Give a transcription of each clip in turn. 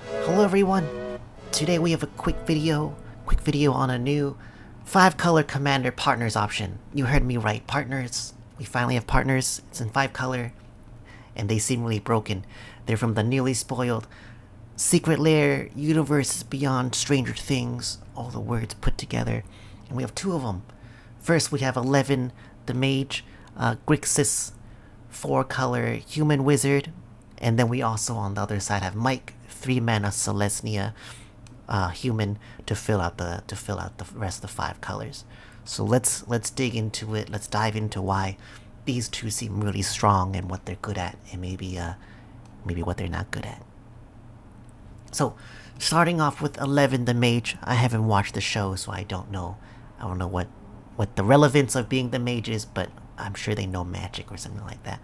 Hello everyone! Today we have a quick video on a new 5-color commander partners option. You heard me right, partners. We finally have partners. It's in 5-color, and they seem really broken. They're from the newly spoiled Secret Lair, Universe Beyond Stranger Things, all the words put together. And we have 2 of them. First we have 11, the Mage, Grixis, 4-color human wizard. And then we also on the other side have Mike, 3-mana Celestia human to fill out the rest of the 5 colors. So let's dig into it. Let's dive into why these 2 seem really strong and what they're good at, and maybe what they're not good at. So starting off with 11, the Mage. I haven't watched the show, so I don't know what the relevance of being the Mage is, but I'm sure they know magic or something like that.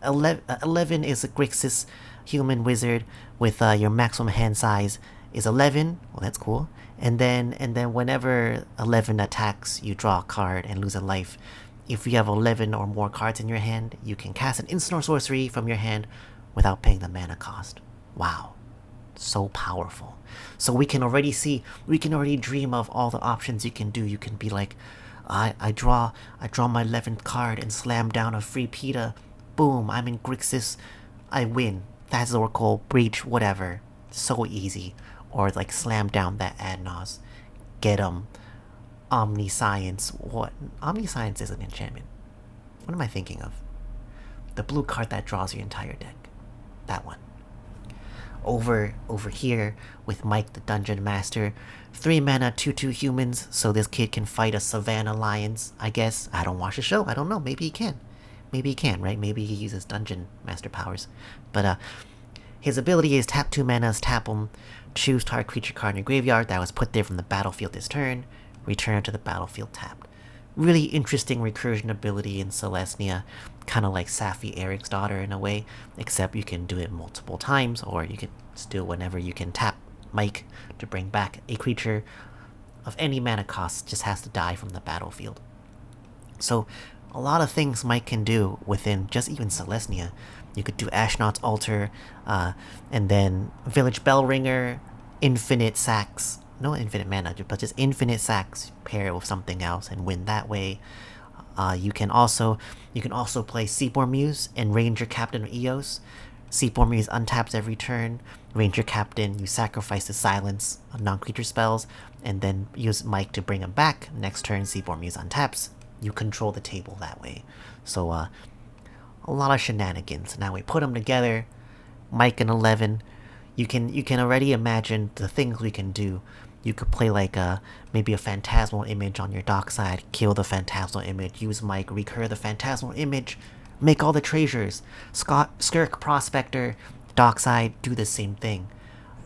11 is a Grixis human wizard with your maximum hand size is 11. Well, that's cool. And then whenever 11 attacks, you draw a card and lose a life. If you have 11 or more cards in your hand, you can cast an instant or sorcery from your hand without paying the mana cost. Wow. So powerful. So we can already dream of all the options you can do. You can be like, I draw my 11th card and slam down a free PETA. Boom, I'm in Grixis. I win. That's Oracle, Breach, whatever. So easy. Or like slam down that Adnos. Get 'em. Omniscience. What? Omniscience is an enchantment. What am I thinking of? The blue card that draws your entire deck. That one. Over here with Mike the Dungeon Master. 3-mana, 2/2 humans, so this kid can fight a Savannah Lions, I guess. I don't watch the show. I don't know. Maybe he can. Maybe he can, right? Maybe he uses Dungeon Master powers. But his ability is tap 2 manas, tap him, choose target creature card in your graveyard that was put there from the battlefield this turn, return to the battlefield tapped. Really interesting recursion ability in Celestia, kind of like Safi Eric's daughter in a way, except you can do it multiple times, or you can still, whenever you can tap Mike to bring back a creature of any mana cost, just has to die from the battlefield. So a lot of things Mike can do within just even Celestia. You could do Ashnod's Altar, and then Village Bellringer, infinite sacks. No infinite mana, but just infinite sacks. Pair it with something else and win that way. You can also play Seabourn Muse and Ranger Captain of Eos. Seabourn Muse untaps every turn. Ranger Captain, you sacrifice the silence of non-creature spells, and then use Mike to bring him back. Next turn, Seabourn Muse untaps. You control the table that way. So a lot of shenanigans. Now we put them together. Mike and 11. You can already imagine the things we can do. You could play like maybe a phantasmal image on your dockside, kill the phantasmal image, use Mike, recur the phantasmal image, make all the treasures. Skirk Prospector, dockside, do the same thing.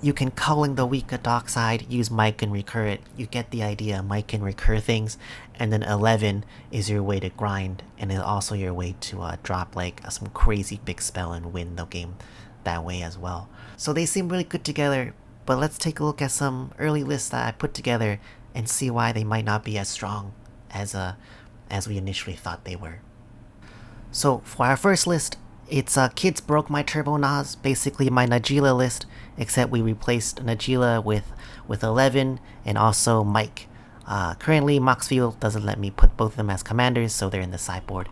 You can Culling the Weak at dockside, use Mike and recur it. You get the idea. Mike can recur things, and then 11 is your way to grind, and it's also your way to drop like some crazy big spell and win the game that way as well. So they seem really good together, but let's take a look at some early lists that I put together and see why they might not be as strong as we initially thought they were. So for our first list, it's Kids Broke My TurboNaus, basically my Najeela list, except we replaced Najeela with 11 and also Mike. Currently, Moxfield doesn't let me put both of them as commanders, so they're in the sideboard.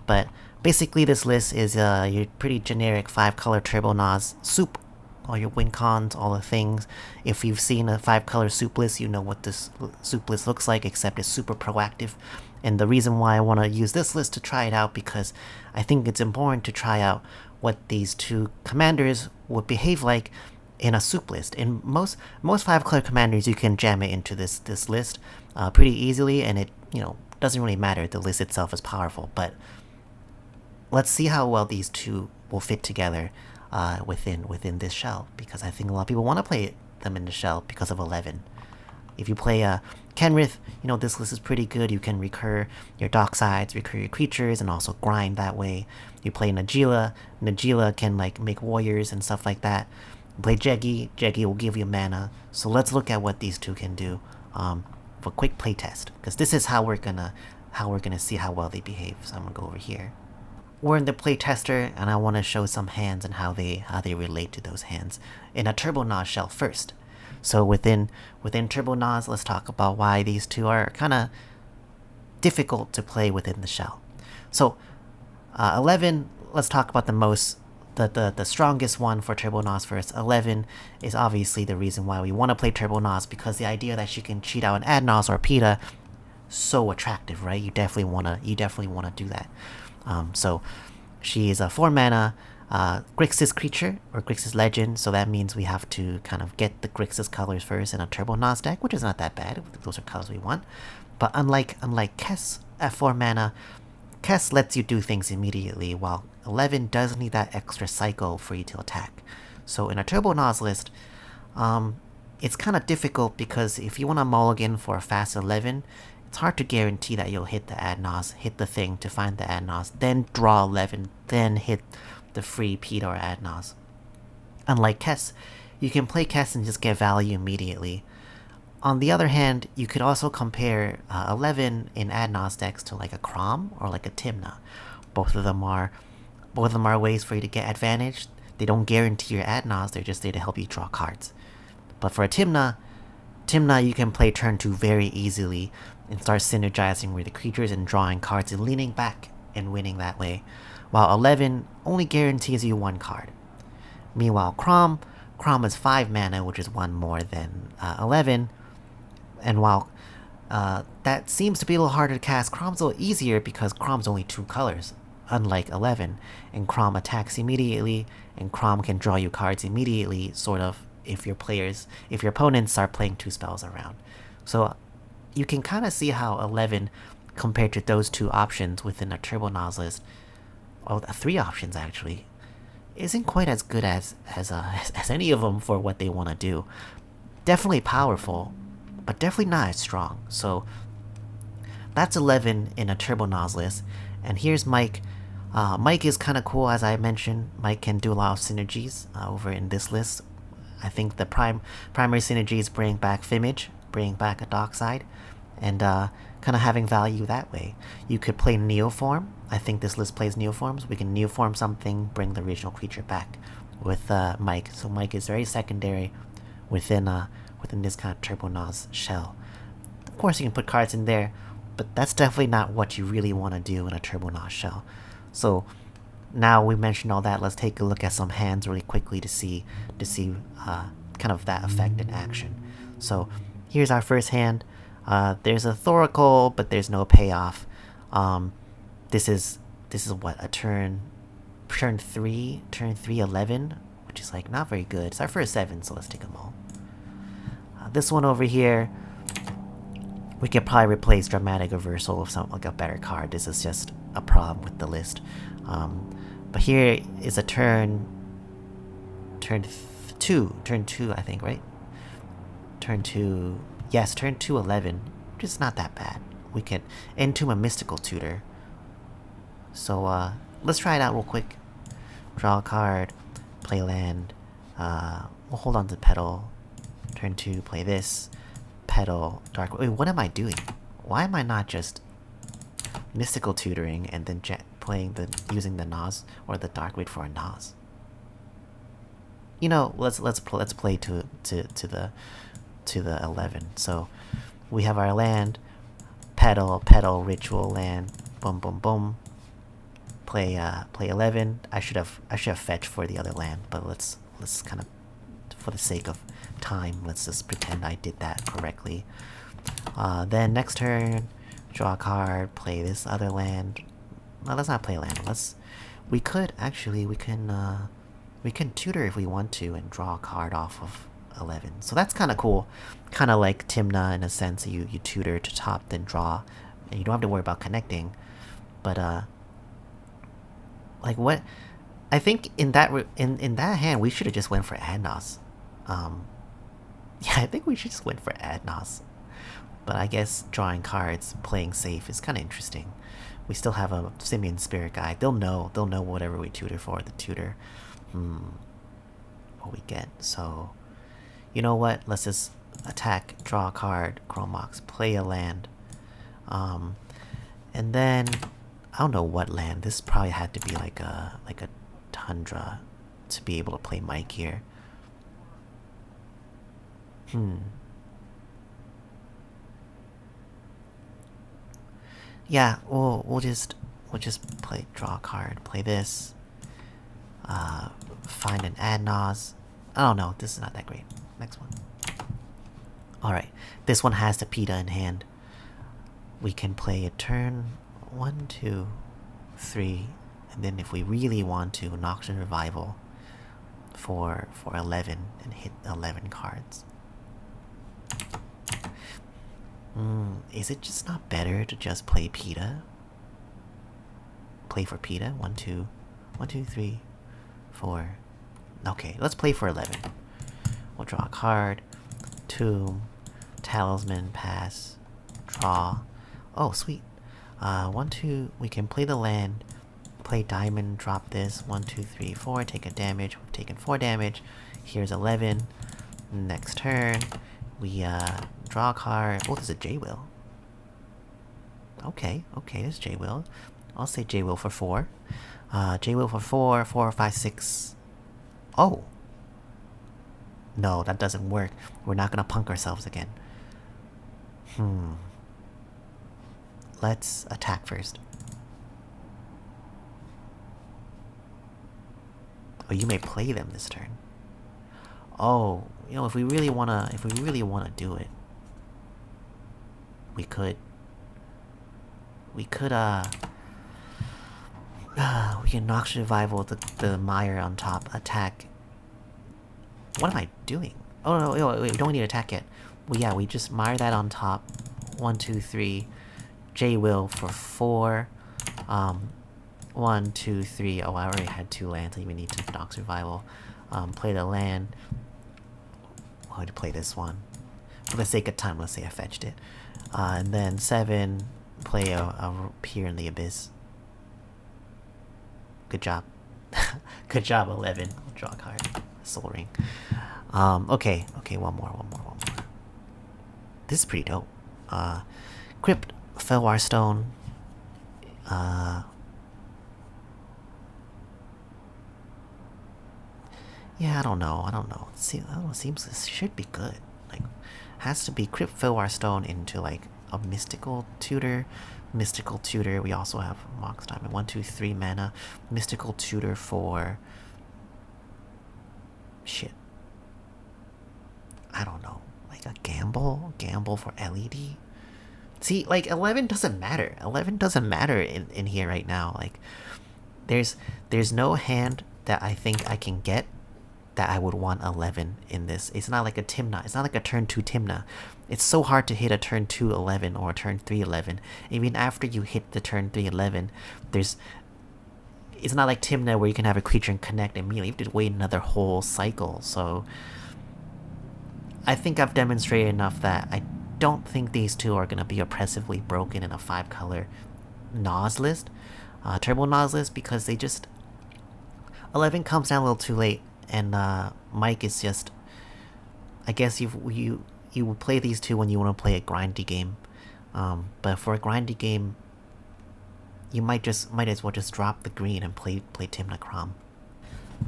But basically this list is your pretty generic 5-color TurboNaus soup. All your win cons, all the things. If you've seen a 5-color soup list, you know what this soup list looks like, except it's super proactive. And the reason why I want to use this list to try it out, because I think it's important to try out what these 2 commanders would behave like in a soup list. In most 5-color commanders, you can jam it into this list pretty easily, and it doesn't really matter. The list itself is powerful, but let's see how well these 2 will fit together within this shell, because I think a lot of people want to play them in the shell because of 11. If you play Kenrith, this list is pretty good. You can recur your docksides, recur your creatures, and also grind that way. You play Najeela can like make warriors and stuff like that. You play Jeggy will give you mana. So let's look at what these 2 can do for a quick playtest, because this is how we're gonna see how well they behave. So I'm gonna go over here. we're in the playtester, and I want to show some hands and how they relate to those hands in a TurboNaus shell first. So within TurboNaus, let's talk about why these two are kind of difficult to play within the shell. So 11, let's talk about the strongest one for TurboNaus first. 11 is obviously the reason why we want to play TurboNaus, because the idea that you can cheat out an AdNaus or PETA, so attractive, right? You definitely wanna do that. So she is a 4 mana Grixis creature, or Grixis legend, so that means we have to kind of get the Grixis colors first in a TurboNaus deck, which is not that bad. Those are colors we want. But unlike Kess at 4 mana, Kess lets you do things immediately, while 11 does need that extra cycle for you to attack. So in a TurboNaus list, it's kind of difficult, because if you want to mulligan for a fast 11, it's hard to guarantee that you'll hit the AdNaus, hit the thing to find the AdNaus, then draw 11, then hit the free PETA or AdNaus. Unlike Kess, you can play Kess and just get value immediately. On the other hand, you could also compare 11 in AdNaus decks to like a Crom or like a Tymna. Both of them are ways for you to get advantage. They don't guarantee your AdNaus, they're just there to help you draw cards. But for a Tymna, you can play turn 2 very easily and start synergizing with the creatures and drawing cards and leaning back and winning that way. While 11 only guarantees you 1 card. Meanwhile, Crom is 5 mana, which is 1 more than 11. And while that seems to be a little harder to cast, Crom's a little easier because Crom's only 2 colors, unlike 11. And Crom attacks immediately, and Crom can draw you cards immediately, sort of, if your opponents start playing 2 spells around. So you can kind of see how 11, compared to those 2 options within a TurboNaus list, or 3 options actually, isn't quite as good as any of them for what they want to do. Definitely powerful, but definitely not as strong. So that's 11 in a TurboNaus list. And here's Mike. Mike is kind of cool, as I mentioned. Mike can do a lot of synergies over in this list. I think the primary synergies bring back Fimage, bring back a Dockside, and kind of having value that way. You could play Neoform. I think this list plays Neoforms. We can Neoform something, bring the original creature back with Mike. So Mike is very secondary within this kind of TurboNaus shell. Of course, you can put cards in there, but that's definitely not what you really want to do in a TurboNaus shell. So now we mentioned all that, let's take a look at some hands really quickly to see kind of that effect in action. So here's our first hand. There's a Thoracle, but there's no payoff. This is what, a turn 3 11, which is like not very good. It's our first 7, so let's take them all. This one over here, we could probably replace Dramatic Reversal with something like a better card. This is just a problem with the list. But here is a turn 2, I think, right? Turn 2, yes, turn 2 11, which is not that bad. We can Entomb a Mystical Tutor. So let's try it out real quick. Draw a card, play land. We'll hold on to Petal. Turn 2, play this. Petal, Dark. Wait, what am I doing? Why am I not just Mystical Tutoring and then using the Naus or the Darkblade for a Naus? You know, let's play to the 11. So we have our land, Petal, Ritual, land, boom, boom, boom. Play 11. I should have fetched for the other land, but let's kind of, for the sake of time, let's just pretend I did that correctly. Then next turn, draw a card, play this other land. No, let's not play land. We can tutor if we want to and draw a card off of 11. So that's kind of cool. Kind of like Tymna in a sense. You tutor to top, then draw, and you don't have to worry about connecting. But like what? I think in that hand we should have just went for AdNaus. Yeah, I think we should just went for AdNaus. But I guess drawing cards, playing safe is kind of interesting. We still have a Simian Spirit Guide. They'll know whatever we tutor for the tutor. What we get. So, you know what? Let's just attack, draw a card, Chromox, play a land. And then I don't know what land. This probably had to be like a tundra to be able to play Mike here. Yeah, we'll just play draw a card, play this, find an TurboNaus. I don't know, this is not that great. Next one. Alright, this one has the PETA in hand. We can play a turn 1, 2, 3, and then if we really want to, Noxian Revival for 11 and hit 11 cards. Is it just not better to just play PETA? Play for PETA? 1, 2, 1, 2, 3, 4. Okay, let's play for 11. We'll draw a card. Tomb. Talisman. Pass. Draw. Oh, sweet. 1, 2. We can play the land. Play diamond. Drop this. 1, 2, 3, 4. Take a damage. We've taken 4 damage. Here's 11. Next turn. We draw a card. Oh, there's a J-Will. Okay, there's J-Will. I'll say J-Will for 4. J-Will for 4, 4, 5, 6. Oh! No, that doesn't work. We're not gonna punk ourselves again. Let's attack first. Oh, you may play them this turn. Oh, you know, if we really wanna do it, we could, we can Noxian Revival the Mire on top, attack. What am I doing? Oh no, wait, we don't need to attack yet. Well, yeah, we just Mire that on top. 1, 2, 3. J-Will for 4. 1, 2, 3. Oh, I already had 2 lands. I even need to Noxian Revival. Play the land. I'm going to play this one. For the sake of time, let's say I fetched it. And then 7. Play a Peer in the Abyss. Good job. Good job, 11. Draw a card. Soul Ring. Okay, one more. This is pretty dope. Crypt, Felwar Stone. Yeah, I don't know. Seems this should be good. Like, has to be Crypt, Felwar Stone into like a mystical tutor. Mystical tutor. We also have Mox Diamond. 1, 2, 3 mana. Mystical tutor for. Shit. I don't know. Like a gamble for LED. See, like 11 doesn't matter. 11 doesn't matter in here right now. Like, there's no hand that I think I can get that I would want 11 in this. It's not like a Timna. It's not like a turn 2 Timna. It's so hard to hit a turn 2 11 or a turn 3 11. Even after you hit the turn 3 11, it's not like Timna where you can have a creature and connect immediately. You have to wait another whole cycle. So I think I've demonstrated enough that I don't think these two are going to be oppressively broken in a 5-color Naus list. TurboNaus list, because they just... 11 comes down a little too late. And Mike is just... I guess you will play these two when you want to play a grindy game. But for a grindy game, you might as well just drop the green and play Timna Crom.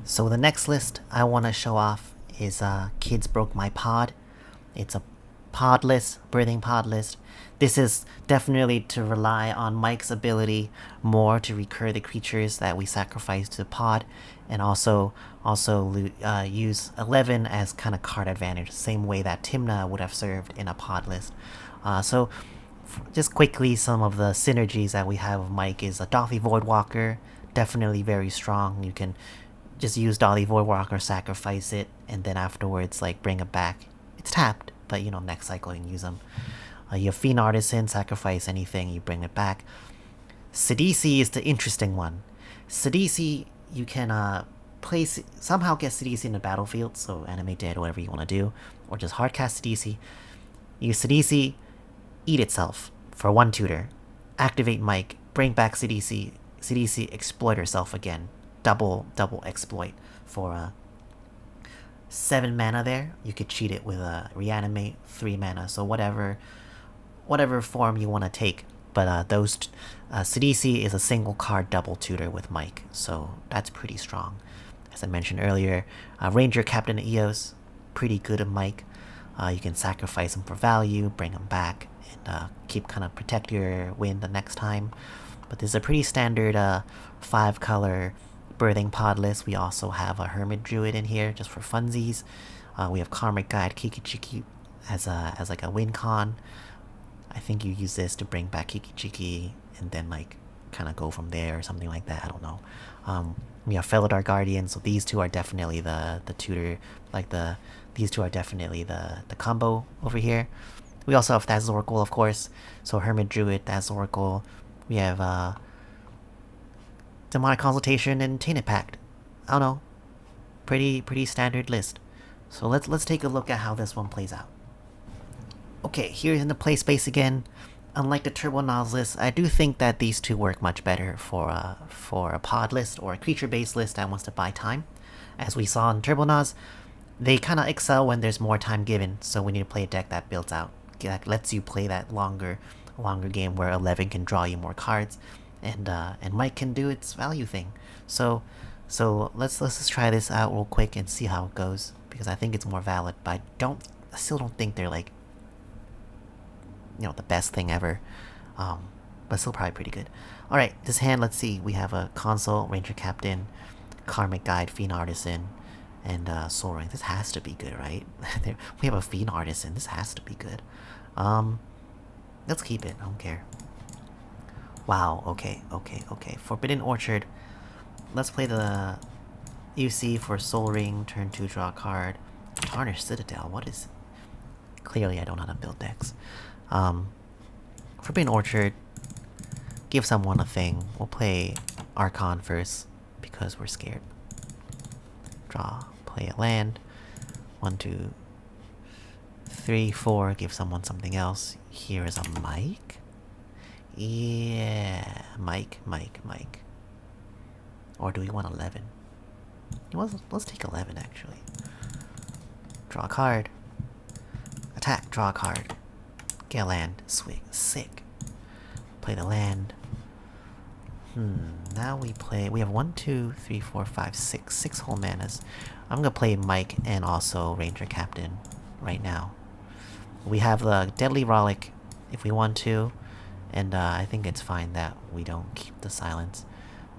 So the next list I want to show off is Kids Broke My Pod. It's a pod list, birthing pod list. This is definitely to rely on Mike's ability more to recur the creatures that we sacrifice to the pod, and also use 11 as kind of card advantage, same way that Timna would have served in a pod list. So just quickly, some of the synergies that we have with Mike is a Dolly Voidwalker, definitely very strong. You can just use Dolly Voidwalker, sacrifice it, and then afterwards like bring it back. It's tapped, but you know, next cycle you can use them. You have Fiend Artisan, sacrifice anything, you bring it back. cEDH is the interesting one. cEDH, you can somehow get cEDH in the battlefield, so animate dead, whatever you want to do, or just hardcast cEDH. Use cEDH, eat itself for 1 tutor, activate Mike, bring back cEDH, cEDH exploit herself again, double exploit for 7 mana there. You could cheat it with a reanimate, 3 mana, so whatever form you want to take. But Sidisi is a single card double tutor with Mike, so that's pretty strong. As I mentioned earlier, Ranger Captain Eos, pretty good at Mike. You can sacrifice him for value, bring him back, and keep kind of protect your win the next time. But this is a pretty standard 5-color birthing pod list. We also have a Hermit Druid in here just for funsies. We have Karmic Guide Kikichiki as like a win con. I think you use this to bring back Kikichiki and then like kind of go from there or something like that. I don't know. We have Felidar Guardian, so these two are definitely the tutor, like these two are definitely the combo over here. We also have Thaz's Oracle, of course. So Hermit Druid, Thaz's Oracle. We have Demonic Consultation and Tainted Pact. I don't know. Pretty standard list. So let's take a look at how this one plays out. Okay, here's in the play space again. Unlike the TurboNaus list, I do think that these two work much better for a pod list or a creature-based list that wants to buy time. As we saw in TurboNaus, they kind of excel when there's more time given, so we need to play a deck that builds out, that lets you play that longer game where 11 can draw you more cards, and Mike can do its value thing. So let's just try this out real quick and see how it goes, because I think it's more valid, but I still don't think they're like, you know, the best thing ever, but still probably pretty good. Alright, this hand, let's see, we have a Console, Ranger Captain, Karmic Guide, Fiend Artisan, and Soul Ring. This has to be good, right? We have a Fiend Artisan, this has to be good. Let's keep it, I don't care. Wow, okay. Forbidden Orchard. Let's play the UC for Soul Ring, turn 2, draw a card. Tarnished Citadel, what is... Clearly I don't know how to build decks. Forbidden Orchard, give someone a thing. We'll play Archon first, because we're scared. Draw, play a land. 1, 2, 3, 4, give someone something else. Here is a Mike? Yeah, Mike. Or do we want 11? Let's take 11, actually. Draw a card. Attack, draw a card. Get a land. Swing. Sick. Play the land. Now we have 1, 2, 3, 4, 5, 6. 6 whole manas. I'm gonna play Mike and also Ranger Captain right now. We have the Deadly Rollick if we want to. And I think it's fine that we don't keep the silence.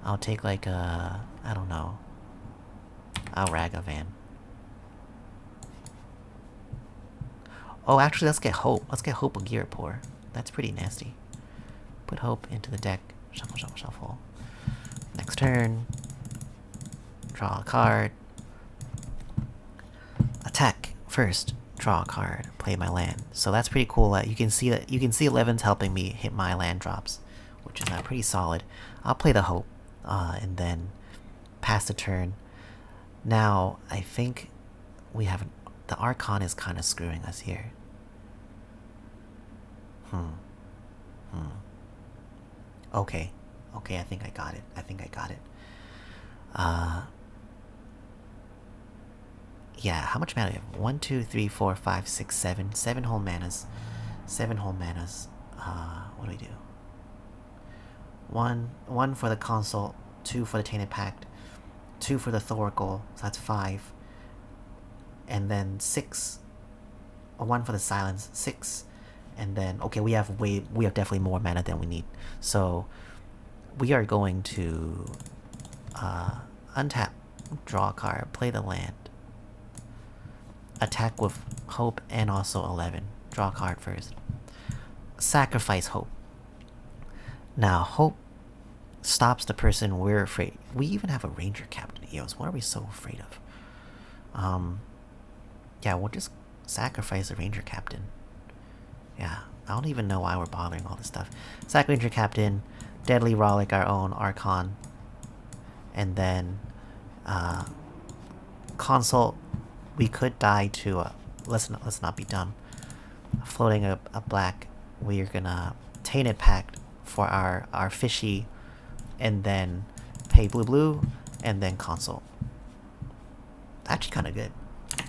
I'll take like a... I don't know. I'll Ragavan. Oh, actually, let's get Hope. Let's get Hope of Gearpore. That's pretty nasty. Put Hope into the deck. Shuffle, shuffle, shuffle. Next turn. Draw a card. Attack first. Draw a card. Play my land. So that's pretty cool. You can see 11's helping me hit my land drops, which is pretty solid. I'll play the Hope, and then pass the turn. Now I think we have the Archon is kind of screwing us here. Okay, I think I got it. Yeah, how much mana do we have? 1, 2, 3, 4, 5, 6, 7. 7 whole manas. 7 whole manas. What do we do? 1 for the Console, 2 for the Tainted Pact, 2 for the Thoracle, so that's 5. And then 6. 1 for the Silence, 6. And then, okay, we have definitely more mana than we need. So, we are going to untap, draw a card, play the land. Attack with Hope and also 11. Draw a card first. Sacrifice Hope. Now, Hope stops the person we're afraid. We even have a Ranger Captain Eos. What are we so afraid of? Yeah, we'll just sacrifice the Ranger Captain. Yeah, I don't even know why we're bothering all this stuff. Sack Ranger Captain, Deadly Rollick, our own Archon, and then Consult. We could die to let's not be dumb. Floating a black. We're gonna Tainted Pact for our fishy, and then pay blue, and then Consult. Actually, kind of good.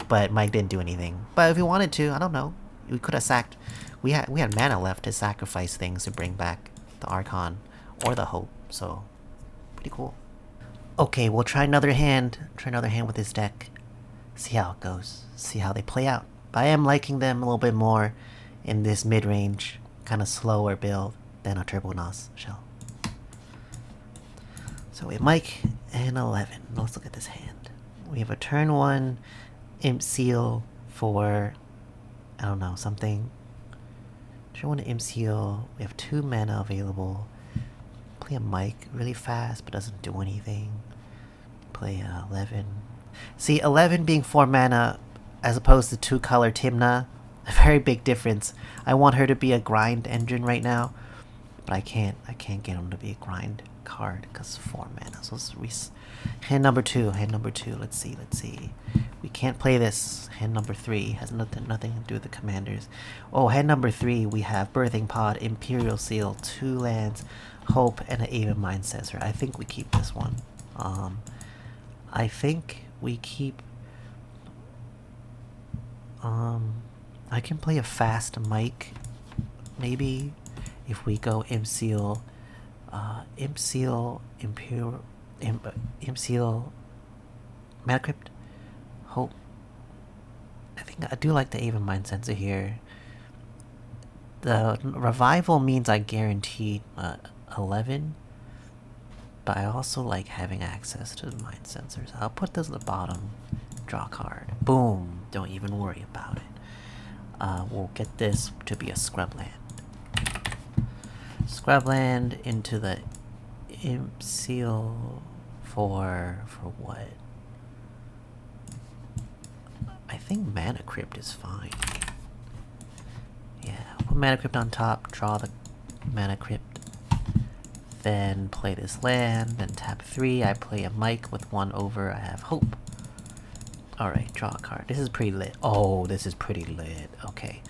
But Mike didn't do anything. But if we wanted to, I don't know. We could have sacked. We had mana left to sacrifice things to bring back the Archon or the Hope, so pretty cool. Okay, we'll try another hand. Try another hand with this deck. See how it goes. See how they play out. But I am liking them a little bit more in this mid-range, kind of slower build than a TurboNaus shell. So we have Mike and 11. Let's look at this hand. We have a turn 1 Imp Seal for, I don't know, something. Turn 1 Imp Seal. We have 2 mana available. Play a Mike really fast, but doesn't do anything. Play 11. See, 11 being 4 mana as opposed to 2 color Timna, a very big difference. I want her to be a grind engine right now, but I can't get him to be a grind card because 4 mana. So let's hand number 2. Let's see. We can't play this. Hand number 3 has nothing to do with the commanders. Oh, hand number 3 we have Birthing Pod, Imperial Seal, 2 lands, Hope, and an Even Mind Sensor. I think we keep this one. I think we keep. I can play a fast Mike, maybe, if we go Imp Seal, Imperial, Imp Seal, Mana Crypt, Hope. I think I do like the Even Mind Sensor here. The revival means I guarantee 11, but I also like having access to the mind sensors. I'll put this at the bottom. Draw a card. Boom. Don't even worry about it. We'll get this to be a scrubland. Scrubland into the Imp Seal for what? I think Mana Crypt is fine. Yeah, put Mana Crypt on top, draw the Mana Crypt, then play this land, then tap 3. I play a Mike with 1 over. I have Hope. Alright, draw a card. This is pretty lit. Oh, this is pretty lit. Okay.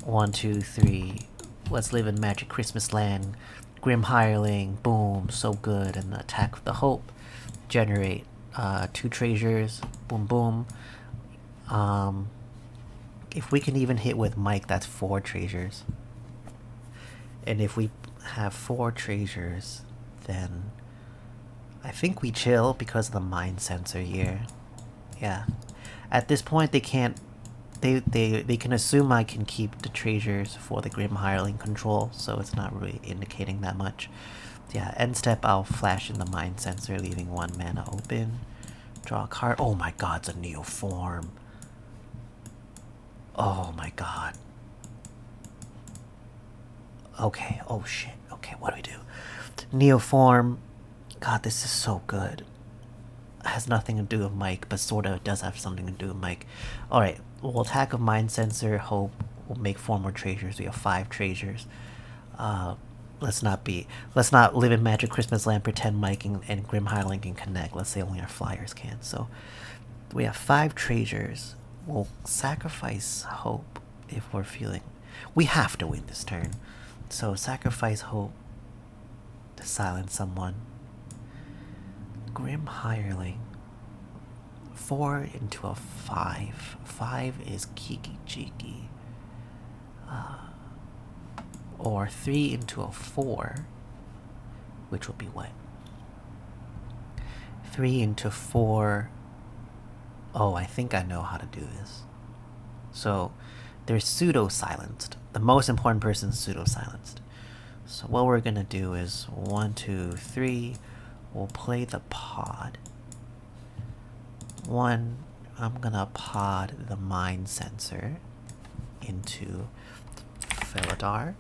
1, 2, 3. Let's live in Magic Christmas Land. Grim Hireling. Boom. So good. And attack with the Hope. Generate 2 treasures. Boom, boom. If we can even hit with Mike, that's 4 treasures. And if we have 4 treasures, then I think we chill because of the mind sensor here. Yeah. At this point, they can't. They can assume I can keep the treasures for the Grim Hireling control, so it's not really indicating that much. Yeah. End step, I'll flash in the mind sensor, leaving 1 mana open. Draw a card. Oh my God, it's a Neoform. Oh my God. Okay. Oh shit. Okay. What do we do? Neoform. God, this is so good. Has nothing to do with Mike, but sort of does have something to do with Mike. Alright, we'll attack a Mind Sensor, Hope. We'll make 4 more treasures. We have 5 treasures. Let's not live in Magic Christmas Land, pretend Mike and Grim Hireling can connect. Let's say only our flyers can. So, we have 5 treasures. We'll sacrifice Hope if we're feeling. We have to win this turn. So, sacrifice Hope to silence someone. Grim Hireling. 4 into a 5. 5 is Kiki Jiki. Or 3 into a 4, which will be what? 3 into 4. Oh, I think I know how to do this. So, they're pseudo-silenced. The most important person is pseudo-silenced. So what we're gonna do is 1, 2, 3. We'll play the pod. 1, I'm gonna pod the mind sensor into Felidar.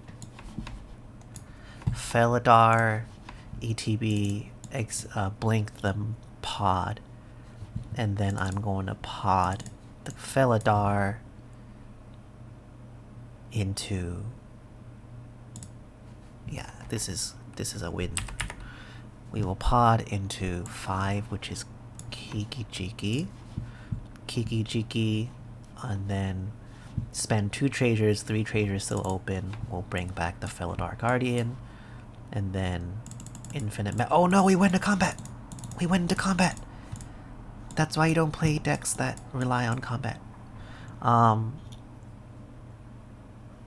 Felidar, ETB, blink the pod, and then I'm going to pod the Felidar into. Yeah, this is a win. We will pod into 5, which is Kiki Jiki, and then spend 2 treasures, 3 treasures still open. We'll bring back the Felidar Guardian, and then infinite. Oh no, we went into combat. That's why you don't play decks that rely on combat.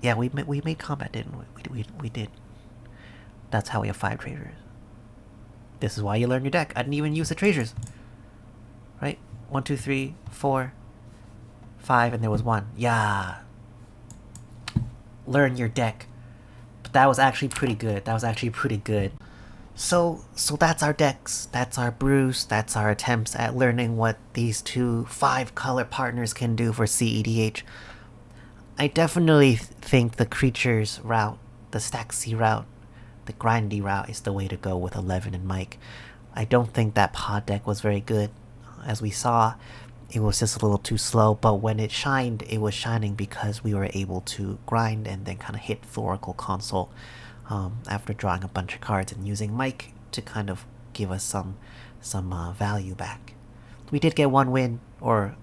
Yeah, we made combat, didn't we? We did. That's how we have 5 treasures. This is why you learn your deck. I didn't even use the treasures. Right? 1, 2, 3, 4, 5, and there was 1. Yeah. Learn your deck. But that was actually pretty good. So that's our decks. That's our brews. That's our attempts at learning what these two 5-color partners can do for cEDH. I definitely think the creatures route, the stack C route, the grindy route is the way to go with 11 and Mike. I don't think that pod deck was very good. As we saw, it was just a little too slow, but when it shined, it was shining because we were able to grind and then kind of hit Thoracle Console after drawing a bunch of cards and using Mike to kind of give us some value back. We did get 1 win, or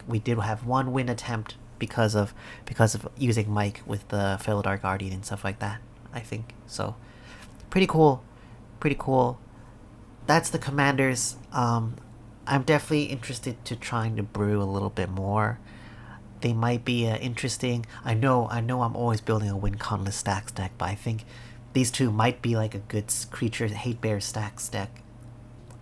we did have 1 win attempt because of using Mike with the Felidar Guardian and stuff like that, I think. So pretty cool. That's the commanders. I'm definitely interested to trying to brew a little bit more. They might be interesting. I know I'm always building a win-conless stacks deck, but I think these two might be like a good creature Hatebears stacks deck.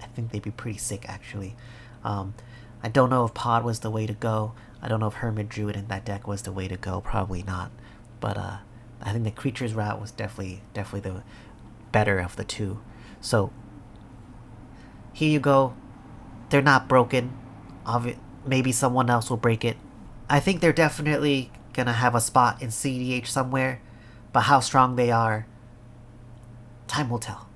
I think they'd be pretty sick, actually. I don't know if pod was the way to go. I don't know if Hermit Druid in that deck was the way to go. Probably not. But I think the creatures route was definitely the better of the two. So here you go. They're not broken. Maybe someone else will break it. I think they're definitely gonna have a spot in cEDH somewhere, but how strong they are, time will tell.